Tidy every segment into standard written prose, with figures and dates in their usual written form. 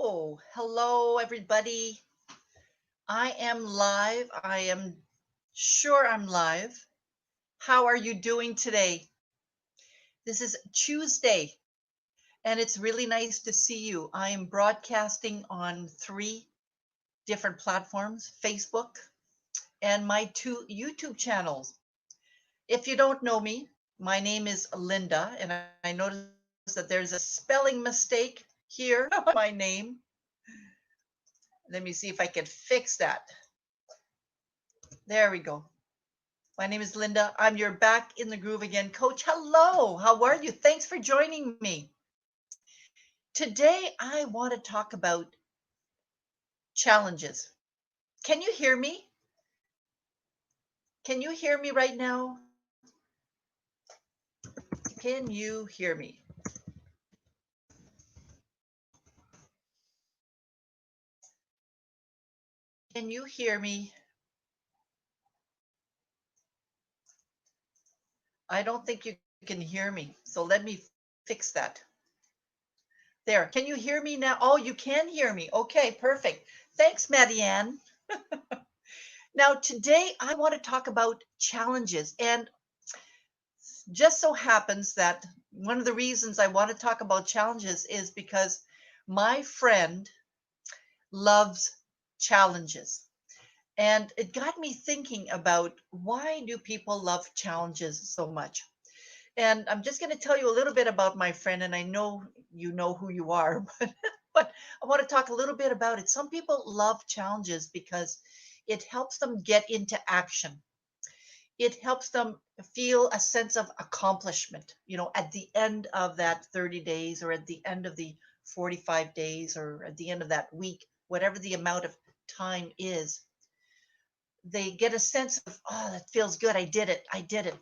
Hello, everybody. I am live. I am sure I'm live. How are you doing today? This is Tuesday, and it's really nice to see you. I am broadcasting on three different platforms: Facebook and my two YouTube channels. If you don't know me, my name is Linda, and I noticed that there's a spelling mistake here on my name. Let me see if I can fix that. There we go. My name is Linda. I'm your back in the groove again coach. Hello. How are you? Thanks for joining me. Today, I want to talk about challenges. Can you hear me? Can you hear me right now? Can you hear me? Can you hear me? I don't think you can hear me. So let me fix that. There. Can you hear me now? Oh, you can hear me. Okay, perfect. Thanks, Marianne. Now, today I want to talk about challenges. And just so happens that one of the reasons I want to talk about challenges is because my friend loves challenges. And it got me thinking about why do people love challenges so much? And I'm just going to tell you a little bit about my friend, and I know you know who you are, but I want to talk a little bit about it. Some people love challenges because it helps them get into action. It helps them feel a sense of accomplishment, at the end of that 30 days or at the end of the 45 days or at the end of that week, whatever the amount of time is, they get a sense of, oh, that feels good. I did it. I did it.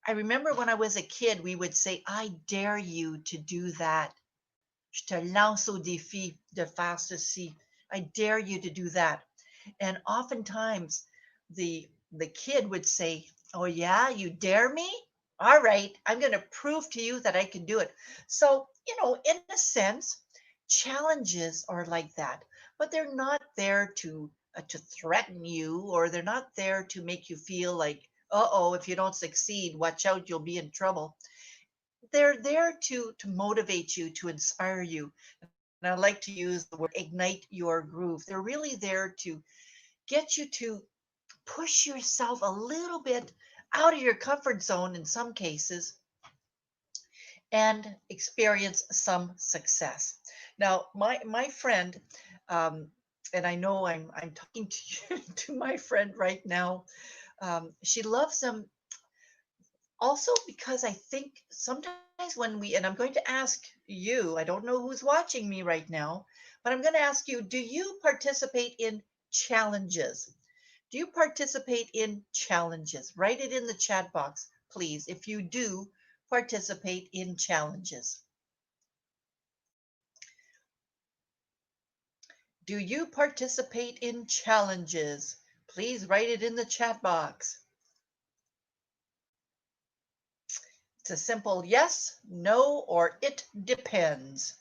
I remember when I was a kid, we would say, I dare you to do that. Je te lance au défi de faire ceci. I dare you to do that. And oftentimes the kid would say, "Oh yeah, you dare me? All right, I'm going to prove to you that I can do it." So, in a sense, challenges are like that, but they're not there to threaten you, or they're not there to make you feel like, "Uh-oh, if you don't succeed, watch out, you'll be in trouble." They're there to motivate you, to inspire you. And I like to use the word ignite your groove. They're really there to get you to push yourself a little bit out of your comfort zone in some cases and experience some success. Now, my friend, um, and I know I'm talking to you, to my friend right now. She loves them also because I think sometimes when we, and I'm going to ask you, I don't know who's watching me right now, but I'm going to ask you, do you participate in challenges? Do you participate in challenges? Write it in the chat box, please, if you do participate in challenges. Do you participate in challenges? Please write it in the chat box. It's a simple yes, no, or it depends.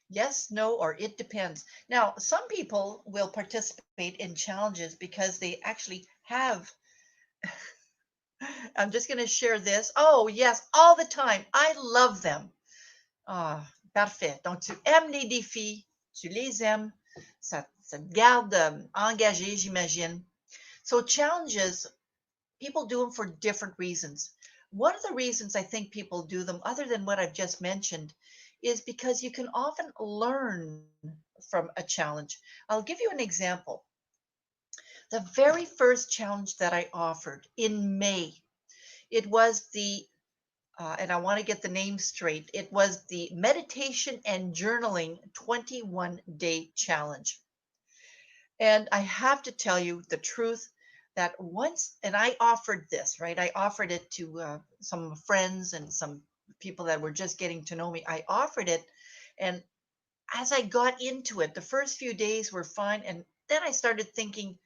Yes, no, or it depends. Now, some people will participate in challenges because they actually have. I'm just going to share this. Oh, yes, all the time. I love them. Ah, parfait. Donc, tu aimes les défis, tu les aimes, ça te garde engagé, j'imagine. So, challenges, people do them for different reasons. One of the reasons I think people do them, other than what I've just mentioned, is because you can often learn from a challenge. I'll give you an example. The very first challenge that I offered in May, it was and I want to get the name straight. It was the Meditation and Journaling 21-day challenge. And I have to tell you the truth that once, and I offered this, right? I offered it to some friends and some people that were just getting to know me. I offered it. And as I got into it, the first few days were fine. And then I started thinking,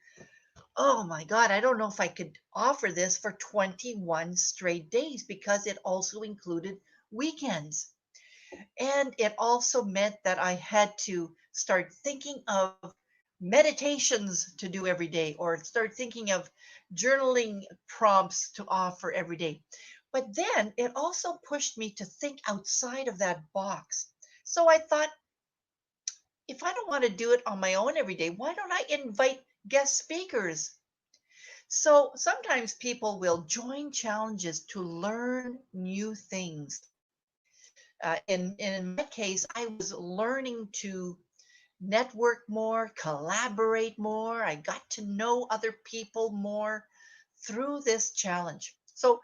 oh my God, I don't know if I could offer this for 21 straight days because it also included weekends. And it also meant that I had to start thinking of meditations to do every day or start thinking of journaling prompts to offer every day. But then it also pushed me to think outside of that box. So I thought, if I don't want to do it on my own every day, why don't I invite guest speakers? So sometimes people will join challenges to learn new things. In my case, I was learning to network more, collaborate more. I got to know other people more through this challenge. So,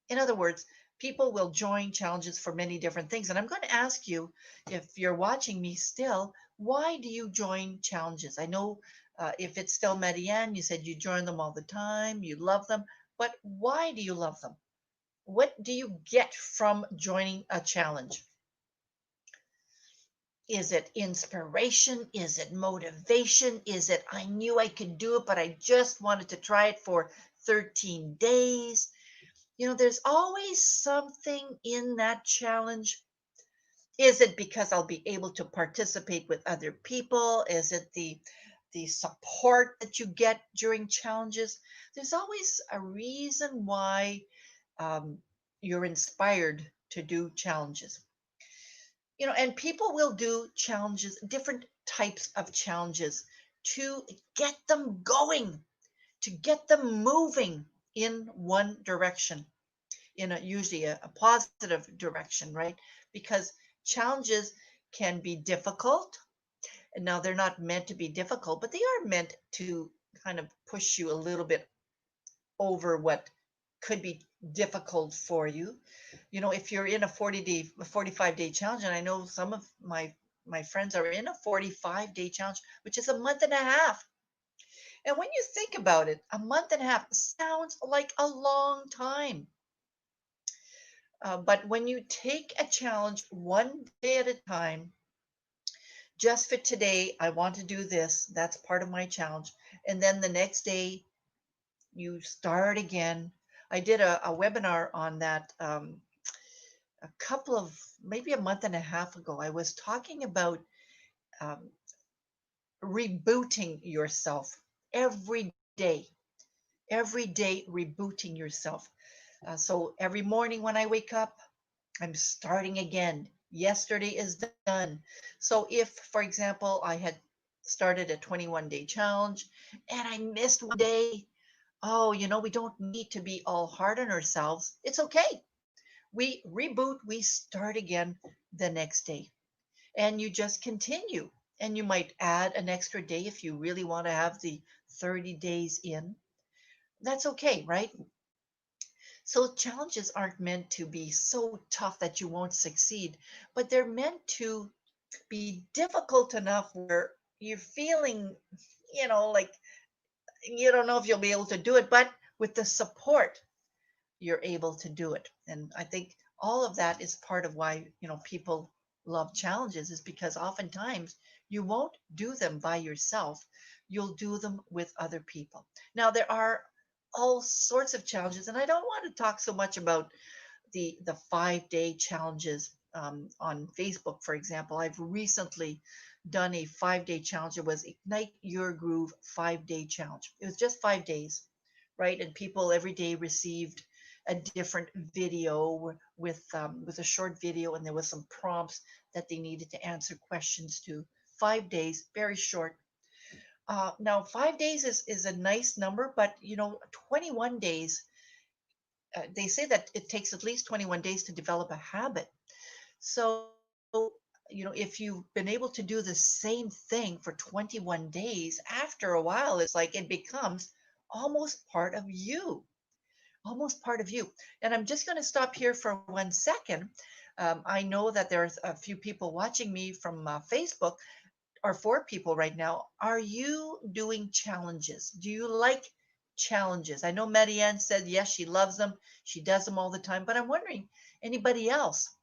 in other words, people will join challenges for many different things. And I'm going to ask you, if you're watching me still, why do you join challenges? I know if it's still Marianne, you said you join them all the time, you love them, but why do you love them? What do you get from joining a challenge? Is it inspiration? Is it motivation? Is it I knew I could do it, but I just wanted to try it for 13 days? There's always something in that challenge. Is it because I'll be able to participate with other people? Is it the support that you get during challenges? There's always a reason why um, you're inspired to do challenges. And people will do challenges, different types of challenges to get them going, to get them moving in one direction, in usually a positive direction, right? Because challenges can be difficult. And now they're not meant to be difficult, but they are meant to kind of push you a little bit over what could be difficult for you. If you're in a 40-day, 45-day challenge, and I know some of my friends are in a 45-day challenge, which is a month and a half. And when you think about it, a month and a half sounds like a long time. But when you take a challenge one day at a time, just for today, I want to do this. That's part of my challenge. And then the next day, you start again. I did a webinar on that a couple of maybe a month and a half ago. I was talking about um, rebooting yourself every day rebooting yourself. So every morning when I wake up, I'm starting again. Yesterday is done. So if, for example, I had started a 21-day challenge and I missed one day, oh, we don't need to be all hard on ourselves. It's okay. We reboot, we start again the next day. And you just continue. And you might add an extra day if you really want to have the 30 days in. That's okay, right? So challenges aren't meant to be so tough that you won't succeed, but they're meant to be difficult enough where you're feeling, like you don't know if you'll be able to do it, but with the support, you're able to do it. And I think all of that is part of why, people love challenges, is because oftentimes you won't do them by yourself. You'll do them with other people. Now, there are all sorts of challenges, and I don't want to talk so much about the 5-day challenges on Facebook, for example. I've recently done a 5-day challenge. It was Ignite Your Groove 5-day challenge. It was just 5 days, right? And people every day received a different video with a short video, and there was some prompts that they needed to answer questions to. 5 days, very short. Now, 5 days is a nice number, but 21 days. They say that it takes at least 21 days to develop a habit. So, if you've been able to do the same thing for 21 days, after a while, it's like it becomes almost part of you, almost part of you. And I'm just going to stop here for 1 second. I know that there's a few people watching me from Facebook, or 4 people right now. Are you doing challenges? Do you like challenges? I know Marianne said yes, she loves them. She does them all the time. But I'm wondering, anybody else,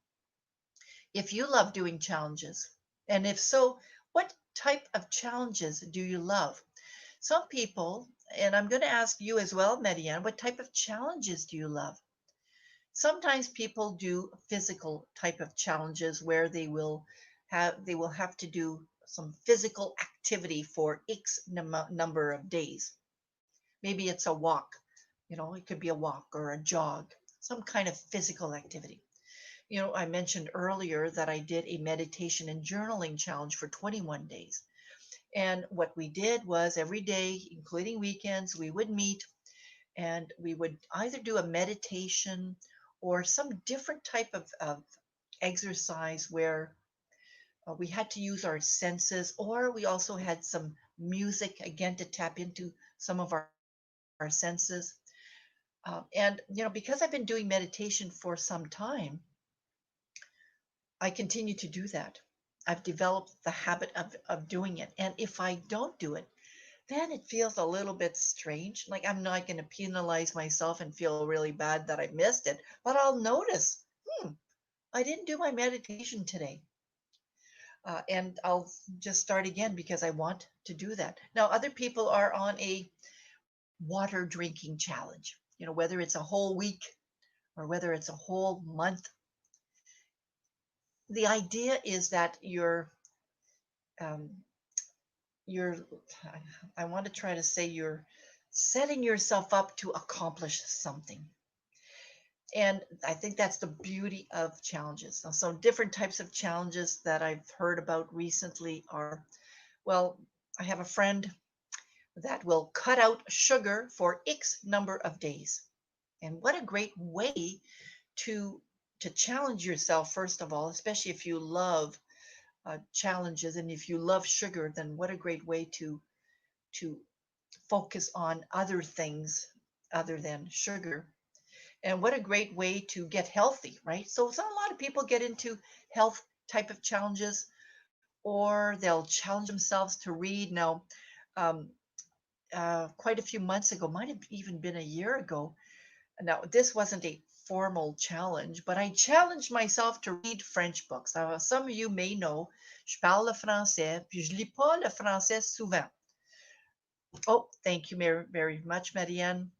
if you love doing challenges? And if so, what type of challenges do you love? Some people, and I'm going to ask you as well, Marianne, what type of challenges do you love? Sometimes people do physical type of challenges where they will have to do some physical activity for X number of days. Maybe it's a walk, it could be a walk or a jog, some kind of physical activity. I mentioned earlier that I did a meditation and journaling challenge for 21 days. And what we did was every day, including weekends, we would meet and we would either do a meditation or some different type of exercise where we had to use our senses, or we also had some music again to tap into some of our senses. And, because I've been doing meditation for some time, I continue to do that. I've developed the habit of doing it. And if I don't do it, then it feels a little bit strange. Like I'm not going to penalize myself and feel really bad that I missed it, but I'll notice, hmm, I didn't do my meditation today. And I'll just start again because I want to do that. Now, other people are on a water drinking challenge, whether it's a whole week or whether it's a whole month. The idea is that um, you're, I want to try to say you're setting yourself up to accomplish something. And I think that's the beauty of challenges. Now, some different types of challenges that I've heard about recently are, well, I have a friend that will cut out sugar for X number of days. And what a great way to to challenge yourself, first of all, especially if you love challenges and if you love sugar, then what a great way to focus on other things other than sugar. And what a great way to get healthy, right? So a lot of people get into health type of challenges, or they'll challenge themselves to read. Now, um, quite a few months ago, might have even been a year ago. Now, this wasn't a formal challenge, but I challenged myself to read French books. Now, some of you may know, je parle le français, puis je lis pas le français souvent. Oh, thank you very, very much, Marianne.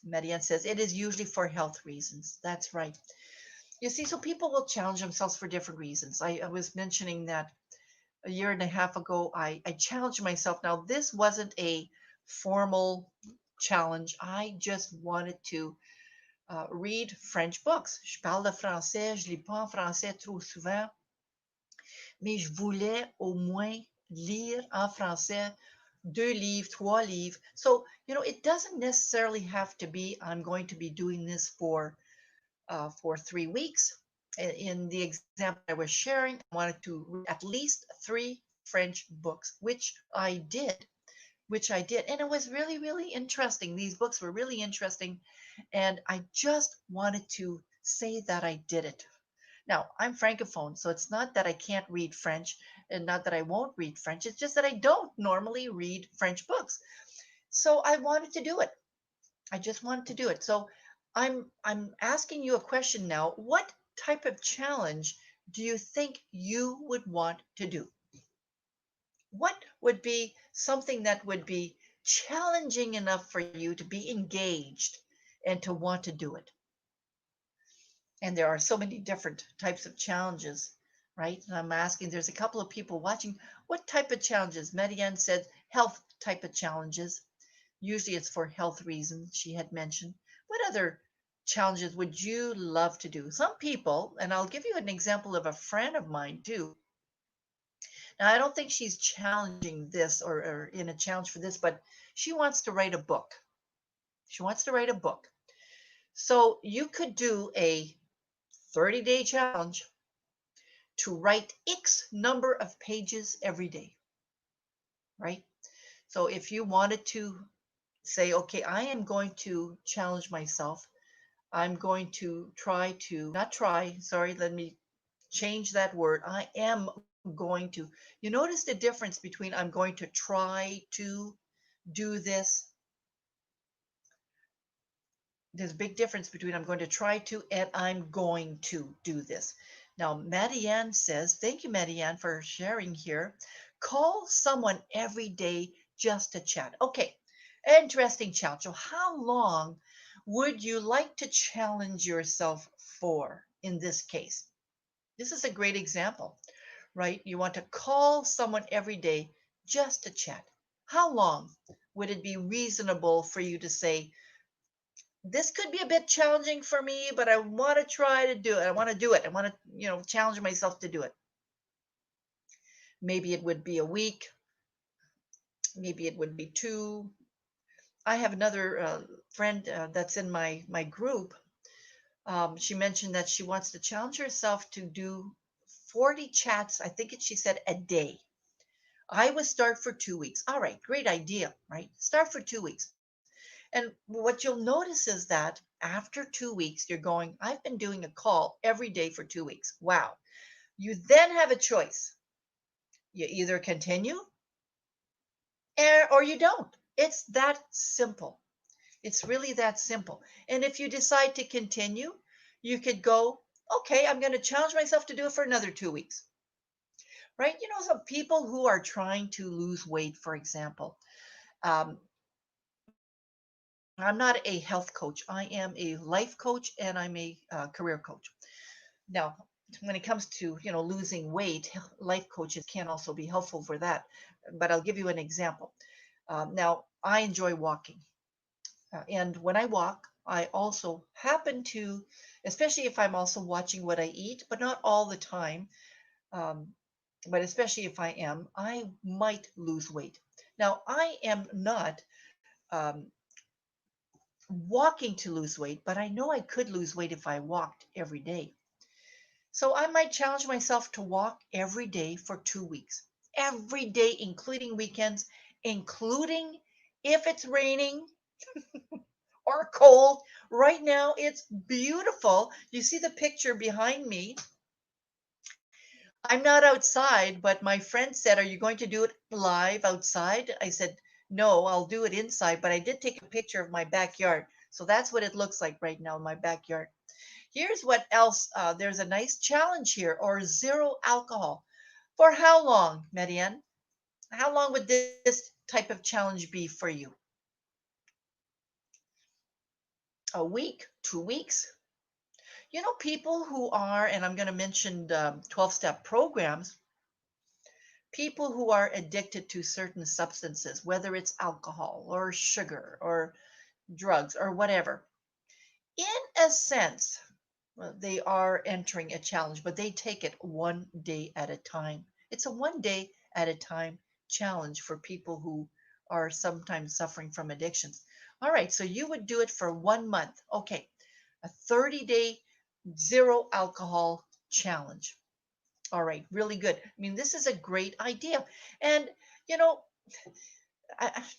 Marianne says it is usually for health reasons. That's right. You see, so people will challenge themselves for different reasons. I was mentioning that a year and a half ago, I challenged myself. Now, this wasn't a formal challenge. I just wanted to read French books. Je parle le français, je lis pas en français trop souvent, mais je voulais au moins lire en français 2 livres, 3 livres. So, it doesn't necessarily have to be, I'm going to be doing this for 3 weeks. In the example I was sharing, I wanted to read at least 3 French books, which I did. And it was really, really interesting. These books were really interesting. And I just wanted to say that I did it. Now, I'm Francophone, so it's not that I can't read French and not that I won't read French. It's just that I don't normally read French books. So I wanted to do it. I just wanted to do it. So I'm asking you a question now. What type of challenge do you think you would want to do? What would be something that would be challenging enough for you to be engaged and to want to do it? And there are so many different types of challenges, right? And I'm asking, there's a couple of people watching. What type of challenges? Mediane said health type of challenges. Usually it's for health reasons, she had mentioned. What other challenges would you love to do? Some people, and I'll give you an example of a friend of mine too. Now, I don't think she's challenging this or in a challenge for this, but she wants to write a book. She wants to write a book. So you could do a 30-day challenge to write X number of pages every day, right? So if you wanted to say, okay, I am going to challenge myself. I'm going to try to, not try, sorry, let me change that word. I am going to. You notice the difference between I'm going to try to do this. There's a big difference between I'm going to try to and I'm going to do this. Now, Marianne says, thank you, Marianne, for sharing here. Call someone every day just to chat. Okay, interesting challenge. So, how long would you like to challenge yourself for in this case? This is a great example, right? You want to call someone every day just to chat. How long would it be reasonable for you to say, this could be a bit challenging for me, but I want to try to do it. I want to do it. I want to, challenge myself to do it. Maybe it would be a week. Maybe it would be two. I have another friend that's in my group. She mentioned that she wants to challenge herself to do 40 chats. I think she said a day. I would start for 2 weeks. All right, great idea, right? Start for 2 weeks. And what you'll notice is that after 2 weeks, you're going, I've been doing a call every day for 2 weeks. Wow. You then have a choice. You either continue or you don't. It's that simple. It's really that simple. And if you decide to continue, you could go, okay, I'm going to challenge myself to do it for another 2 weeks, right? Some people who are trying to lose weight, for example, um, I'm not a health coach. I am a life coach and I'm a career coach. Now, when it comes to losing weight, life coaches can also be helpful for that. But I'll give you an example. Now, I enjoy walking, and when I walk, I also happen to, especially if I'm also watching what I eat, but not all the time. Um, but especially if I am, I might lose weight. Now, I am not um, walking to lose weight, but I know I could lose weight if I walked every day. So I might challenge myself to walk every day for 2 weeks, every day, including weekends, including if it's raining or cold. Right now, it's beautiful. You see the picture behind me. I'm not outside, but my friend said, are you going to do it live outside? I said, no, I'll do it inside, but I did take a picture of my backyard. So that's what it looks like right now in my backyard. Here's what else. There's a nice challenge here, or zero alcohol. For how long, Marianne? How long would this type of challenge be for you? A week, 2 weeks? People who are, and I'm going to mention 12-step programs, people who are addicted to certain substances, whether it's alcohol or sugar or drugs or whatever, in a sense, well, they are entering a challenge, but they take it one day at a time. It's a one day at a time challenge for people who are sometimes suffering from addictions. All right, so you would do it for 1 month. Okay, a 30-day zero alcohol challenge. All right, really good. I mean, this is a great idea. And, you know,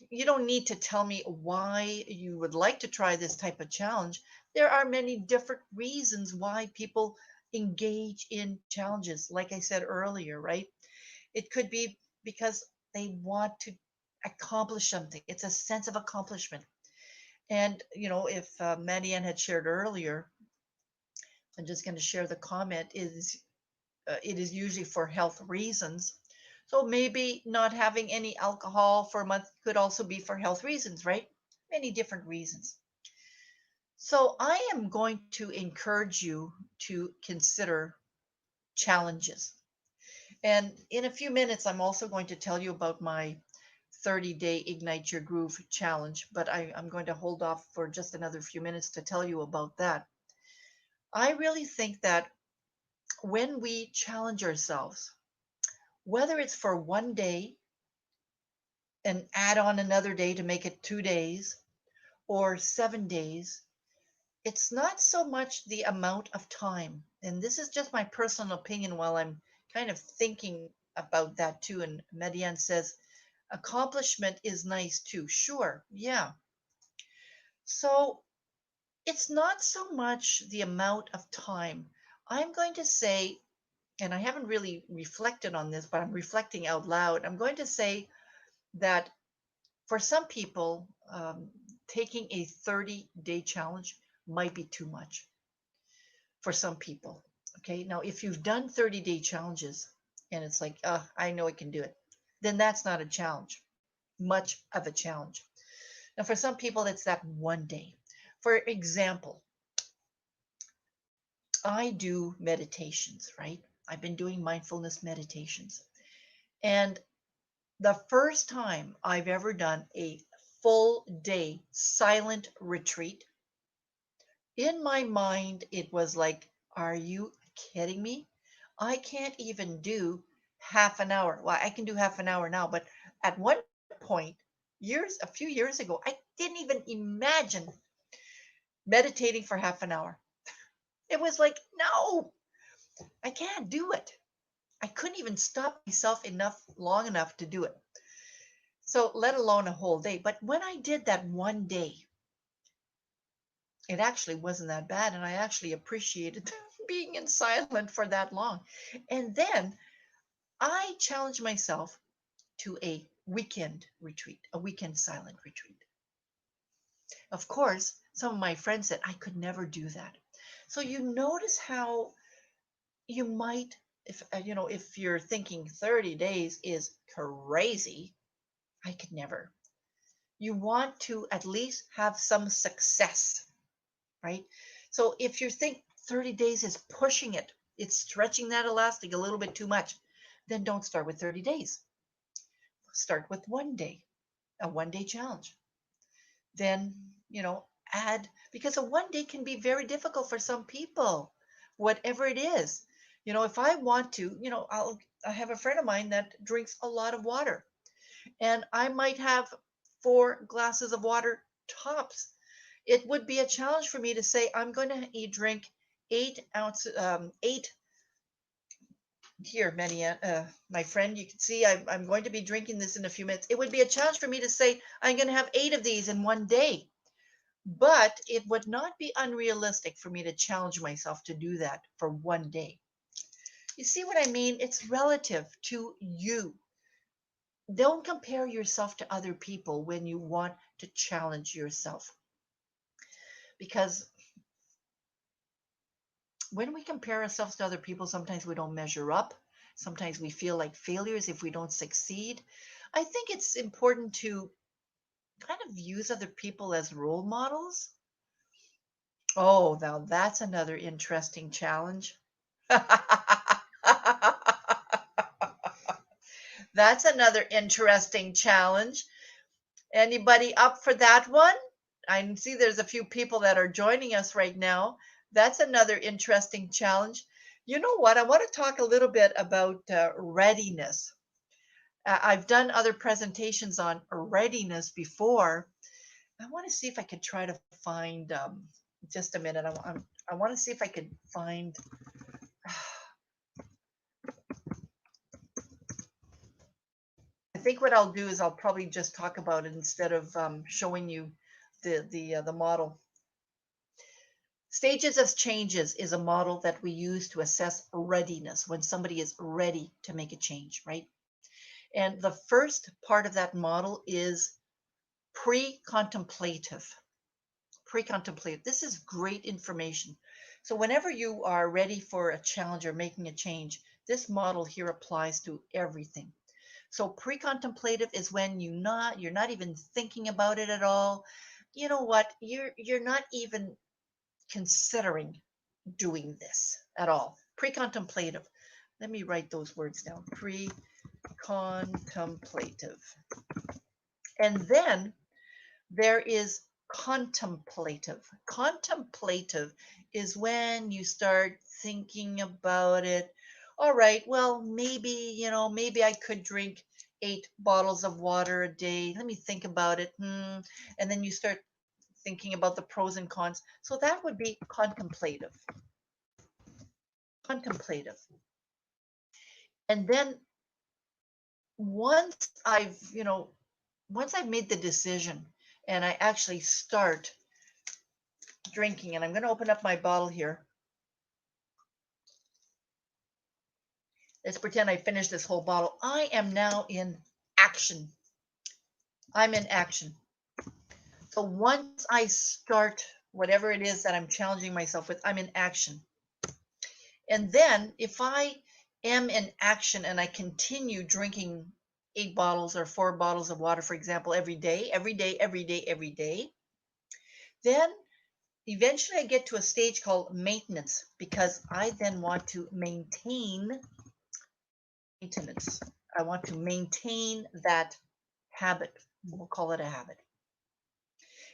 you don't need to tell me why you would like to try this type of challenge. There are many different reasons why people engage in challenges. Like I said earlier, right? It could be because they want to accomplish something. It's a sense of accomplishment. And, if Marianne had shared earlier, I'm just going to share the comment, is it is usually for health reasons. So maybe not having any alcohol for a month could also be for health reasons, right? Many different reasons. So I am going to encourage you to consider challenges. And in a few minutes, I'm also going to tell you about my 30-day Ignite Your Groove challenge, but I'm going to hold off for just another few minutes to tell you about that. I really think that when we challenge ourselves, whether it's for one day and add on another day to make it 2 days or 7 days, it's not so much the amount of time. And this is just my personal opinion while I'm kind of thinking about that too. And Median says, accomplishment is nice too. Sure, yeah. So it's not so much the amount of time. I'm going to say, and I haven't really reflected on this, but I'm reflecting out loud. I'm going to say that for some people, taking a 30-day challenge might be too much for some people. Okay. Now, if you've done 30-day challenges and it's like, I know I can do it, then that's not a challenge, much of a challenge. Now, for some people, it's that one day. For example, I do meditations, right? I've been doing mindfulness meditations. And the first time I've ever done a full day silent retreat, in my mind, it was like, are you kidding me? I can't even do half an hour. Well, I can do half an hour now, but at one point, a few years ago, I didn't even imagine meditating for half an hour. It was like, no, I can't do it. I couldn't even stop myself long enough to do it. So let alone a whole day. But when I did that one day, it actually wasn't that bad. And I actually appreciated being in silent for that long. And then I challenged myself to a weekend retreat, a weekend silent retreat. Of course, some of my friends said I could never do that. So you notice how you might, if you're thinking 30 days is crazy, I could never. You want to at least have some success, right? So if you think 30 days is pushing it, it's stretching that elastic a little bit too much, then don't start with 30 days. Start with one day, a 1 day challenge. Then, add, because a 1 day can be very difficult for some people, whatever it is. If I want to, I have a friend of mine that drinks a lot of water, and I might have 4 glasses of water tops. It would be a challenge for me to say I'm going to drink 8 ounces, eight here, Marianne, my friend. You can see I'm going to be drinking this in a few minutes. It would be a challenge for me to say I'm going to have 8 of these in one day, but it would not be unrealistic for me to challenge myself to do that for one day. You see what I mean? It's relative to you. Don't compare yourself to other people when you want to challenge yourself, because when we compare ourselves to other people, sometimes we don't measure up. Sometimes we feel like failures if we don't succeed. I think it's important to kind of use other people as role models. Oh, now that's another interesting challenge. That's another interesting challenge. Anybody up for that one? I see there's a few people that are joining us right now. That's another interesting challenge. You know what? I want to talk a little bit about readiness. I've done other presentations on readiness before. I want to see if I could try to find, just a minute. I want to see if I could find. I think what I'll do is I'll probably just talk about it instead of showing you the model. Stages of changes is a model that we use to assess readiness, when somebody is ready to make a change, right? And the first part of that model is pre-contemplative. Pre-contemplative. This is great information. So whenever you are ready for a challenge or making a change, this model here applies to everything. So pre-contemplative is when you're not even thinking about it at all. You know what? You're not even considering doing this at all. Pre-contemplative. Let me write those words down. Pre-contemplative. And then there is contemplative. Contemplative is when you start thinking about it. All right, well, maybe I could drink 8 bottles of water a day. Let me think about it. And then you start thinking about the pros and cons. So that would be contemplative. Contemplative. And then once I've, once I've made the decision and I actually start drinking, and I'm going to open up my bottle here. Let's pretend I finished this whole bottle. I am now in action. I'm in action. So once I start whatever it is that I'm challenging myself with, I'm in action. And then if I am in action and I continue drinking 8 bottles or 4 bottles of water, for example, every day, then eventually I get to a stage called maintenance, because I then want to maintain maintenance. I want to maintain that habit. We'll call it a habit.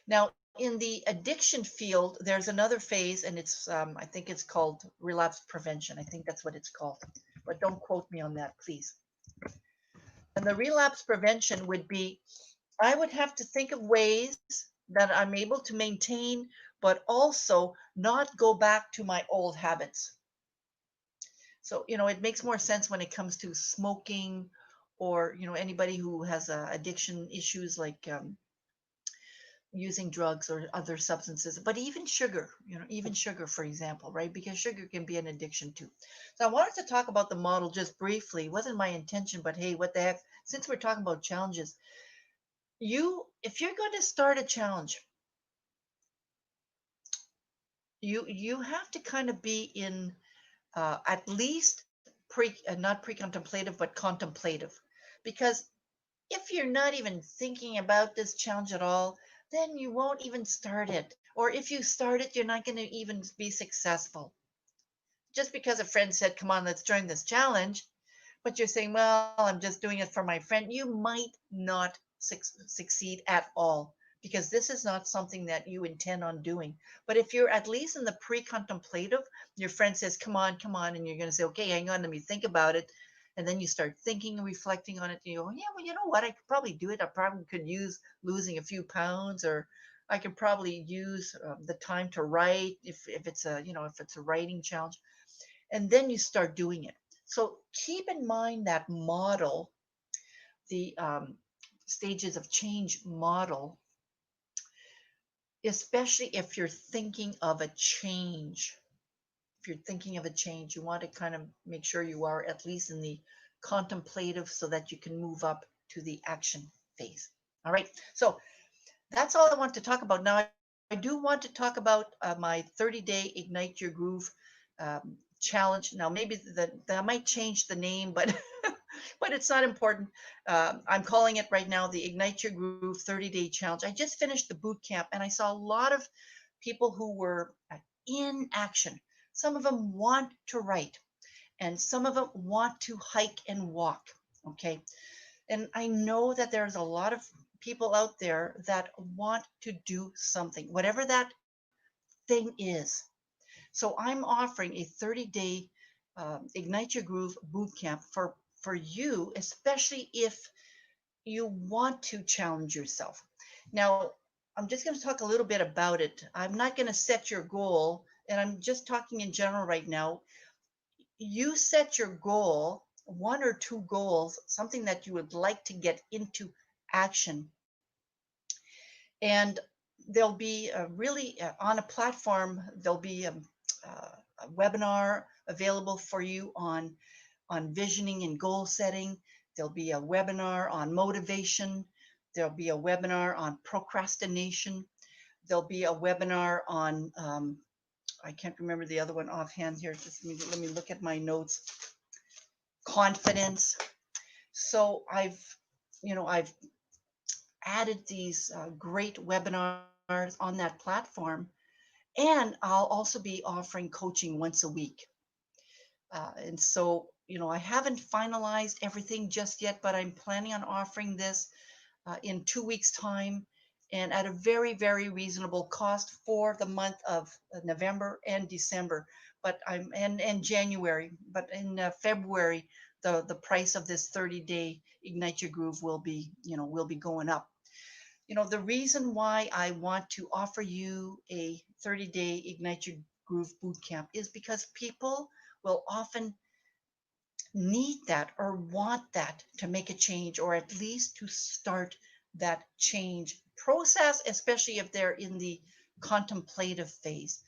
Now, in the addiction field, there's another phase, and it's I think it's called relapse prevention. I think that's what it's called, but don't quote me on that, please. And the relapse prevention would be, I would have to think of ways that I'm able to maintain, but also not go back to my old habits. So, it makes more sense when it comes to smoking, or, anybody who has addiction issues, like using drugs or other substances, but even sugar, even sugar, for example, right? Because sugar can be an addiction too. So I wanted to talk about the model just briefly. It wasn't my intention, but hey, what the heck? Since we're talking about challenges, if you're going to start a challenge, you have to kind of be in at least not pre-contemplative, but contemplative, because if you're not even thinking about this challenge at all, then you won't even start it. Or if you start it, you're not going to even be successful. Just because a friend said, come on, let's join this challenge, but you're saying, well, I'm just doing it for my friend, you might not succeed at all, because this is not something that you intend on doing. But if you're at least in the pre-contemplative, your friend says, come on, and you're going to say, okay, hang on, let me think about it. And then you start thinking and reflecting on it. And you go, yeah, well, you know what? I could probably do it. I probably could use losing a few pounds, or I could probably use the time to write, if it's a writing challenge. And then you start doing it. So keep in mind that model, the stages of change model, especially if you're thinking of a change. If you're thinking of a change, you want to kind of make sure you are at least in the contemplative, so that you can move up to the action phase. All right. So that's all I want to talk about. Now, I do want to talk about my 30-day Ignite Your Groove challenge. Now, maybe that I might change the name, but but it's not important. I'm calling it right now the Ignite Your Groove 30-day challenge. I just finished the boot camp, and I saw a lot of people who were in action. Some of them want to write, and some of them want to hike and walk. Okay. And I know that there's a lot of people out there that want to do something, whatever that thing is. So I'm offering a 30-day Ignite Your Groove boot camp for you, especially if you want to challenge yourself. Now, I'm just going to talk a little bit about it. I'm not going to set your goal, and I'm just talking in general right now. You set your goal, one or two goals, something that you would like to get into action. And there'll be really on a platform, there'll be a webinar available for you on visioning and goal setting. There'll be a webinar on motivation. There'll be a webinar on procrastination. There'll be a webinar on I can't remember the other one offhand here. Just let me look at my notes. Confidence. So I've added these great webinars on that platform, and I'll also be offering coaching once a week. And so, I haven't finalized everything just yet, but I'm planning on offering this in 2 weeks' time, and at a very, very reasonable cost for the month of November and December. But and January, but in February, the price of this 30-day Ignite Your Groove will be going up. The reason why I want to offer you a 30-day Ignite Your Groove boot camp is because people will often need that or want that to make a change, or at least to start that change process, especially if they're in the contemplative phase.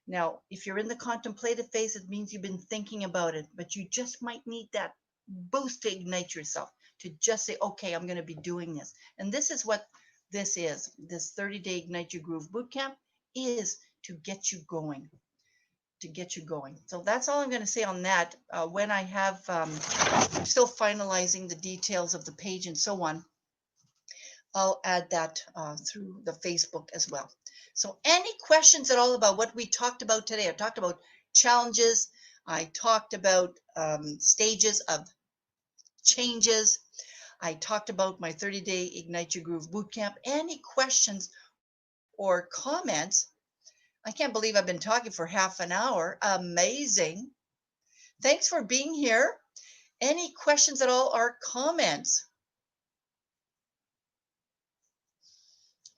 Now, if you're in the contemplative phase, it means you've been thinking about it, but you just might need that boost to ignite yourself, to just say, okay, I'm going to be doing this. And this is what this is. This 30-day Ignite Your Groove bootcamp is to get you going. So that's all I'm going to say on that. When I have, I'm still finalizing the details of the page and so on. I'll add that through the Facebook as well. So any questions at all about what we talked about today? I talked about challenges. I talked about stages of changes. I talked about my 30-day Ignite Your Groove Bootcamp. Any questions or comments? I can't believe I've been talking for half an hour. Amazing. Thanks for being here. Any questions at all or comments?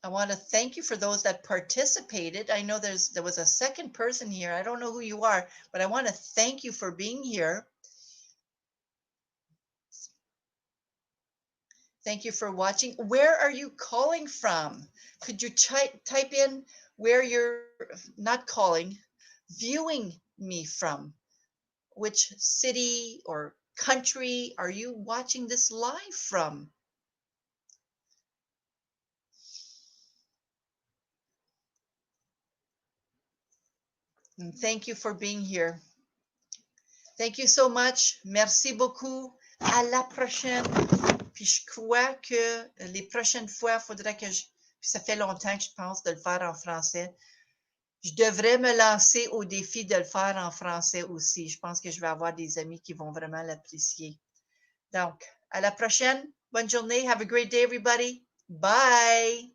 I want to thank you for those that participated. I know there was a second person here. I don't know who you are, but I want to thank you for being here. Thank you for watching. Where are you calling from? Could you type in where you're not calling, viewing me from? Which city or country are you watching this live from? And thank you for being here. Thank you so much. Merci beaucoup. À la prochaine. Puis je crois que les prochaines fois, il faudrait que je... Puis ça fait longtemps que je pense de le faire en français. Je devrais me lancer au défi de le faire en français aussi. Je pense que je vais avoir des amis qui vont vraiment l'apprécier. Donc, à la prochaine. Bonne journée. Have a great day, everybody. Bye.